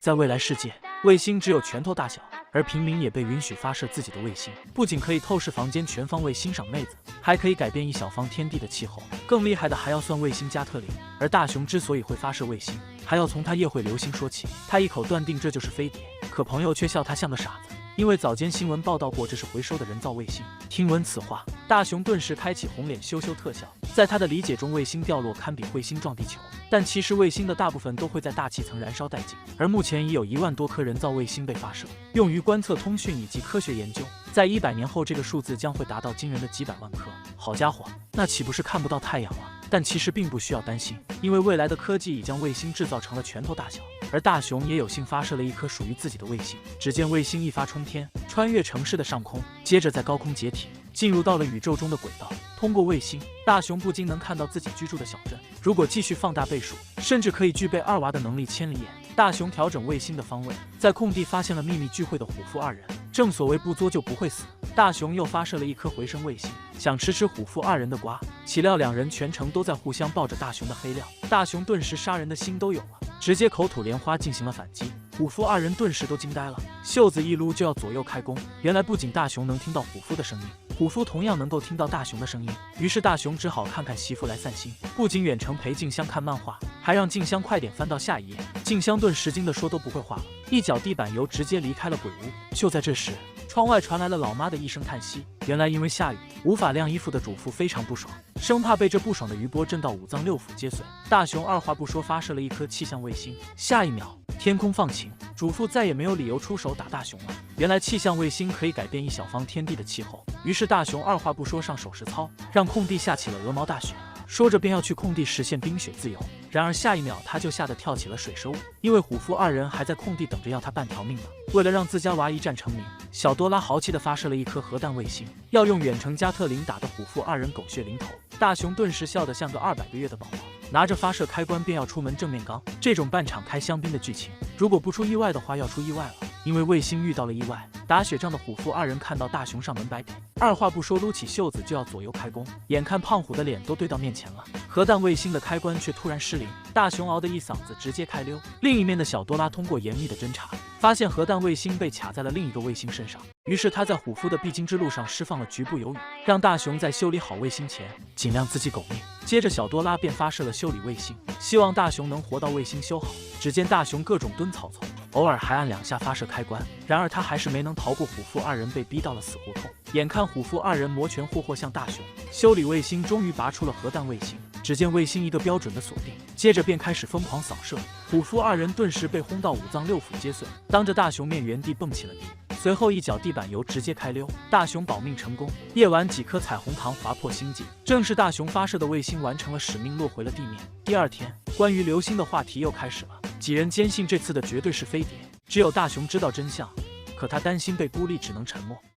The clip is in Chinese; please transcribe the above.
在未来世界，卫星只有拳头大小，而平民也被允许发射自己的卫星，不仅可以透视房间全方位欣赏妹子，还可以改变一小方天地的气候。更厉害的还要算卫星加特林。而大雄之所以会发射卫星，还要从他夜会流星说起。他一口断定这就是飞碟，可朋友却笑他像个傻子，因为早间新闻报道过这是回收的人造卫星。听闻此话，大雄顿时开启红脸羞羞特效。在他的理解中，卫星掉落堪比彗星撞地球，但其实卫星的大部分都会在大气层燃烧殆尽。而目前已有1万多颗人造卫星被发射，用于观测通讯以及科学研究。在100年后，这个数字将会达到惊人的几百万颗。好家伙，那岂不是看不到太阳了？但其实并不需要担心，因为未来的科技已将卫星制造成了拳头大小。而大雄也有幸发射了一颗属于自己的卫星。只见卫星一发冲天，穿越城市的上空，接着在高空解体，进入到了宇宙中的轨道。通过卫星，大雄不禁能看到自己居住的小镇。如果继续放大倍数，甚至可以具备2娃的能力千里眼。大雄调整卫星的方位，在空地发现了秘密聚会的虎父2人。正所谓不作就不会死，大雄又发射了一颗回声卫星，想吃虎父2人的瓜。岂料2人全程都在互相抱着大雄的黑料，大雄顿时杀人的心都有了，直接口吐莲花进行了反击。虎父2人顿时都惊呆了，袖子一撸就要左右开弓。原来不仅大雄能听到虎父的声音，虎父同样能够听到大雄的声音。于是大雄只好看看媳妇来散心，不仅远程陪静香看漫画，还让静香快点翻到下一页。静香顿时惊得说都不会话了，一脚地板油直接离开了鬼屋。就在这时，窗外传来了老妈的一声叹息。原来因为下雨，无法晾衣服的主妇非常不爽，生怕被这不爽的余波震到5脏6腑皆碎。大雄二话不说发射了一颗气象卫星，下一秒天空放晴，主妇再也没有理由出手打大雄了。原来气象卫星可以改变一小方天地的气候，于是大雄二话不说上手实操，让空地下起了鹅毛大雪。说着便要去空地实现冰雪自由，然而下一秒他就吓得跳起了水蛇舞，因为虎父2人还在空地等着要他半条命呢。为了让自家娃一战成名，小多拉豪气地发射了一颗核弹卫星，要用远程加特林打得虎父2人狗血淋头。大雄顿时笑得像个200个月的宝宝，拿着发射开关便要出门正面刚。这种半场开香槟的剧情，如果不出意外的话要出意外了，因为卫星遇到了意外。打雪仗的虎父2人看到大雄上门摆给，二话不说撸起袖子就要左右开弓，眼看胖虎的脸都对到面前了，核弹卫星的开关却突然失灵，大雄嗷的一嗓子直接开溜。另一面的小多拉通过严密的侦查，发现核弹卫星被卡在了另一个卫星身上，于是他在虎父的必经之路上释放了局部鱿鱼，让大雄在修理好卫星前尽量自己苟命。接着小多拉便发射了修理卫星，希望大雄能活到卫星修好。只见大雄各种蹲草丛，偶尔还按2下发射开关，然而他还是没能逃过虎父2人，被逼到了死胡同。眼看虎父2人摩拳霍霍向大雄修理卫星，终于拔出了核弹卫星。只见卫星一个标准的锁定，接着便开始疯狂扫射，虎父2人顿时被轰到5脏6腑皆碎，当着大雄面原地蹦起了地，随后一脚地板油直接开溜。大雄保命成功，夜晚几颗彩虹糖划破星际，正是大雄发射的卫星完成了使命，落回了地面。第2天，关于流星的话题又开始了，几人坚信这次的绝对是飞碟，只有大雄知道真相，可他担心被孤立，只能沉默。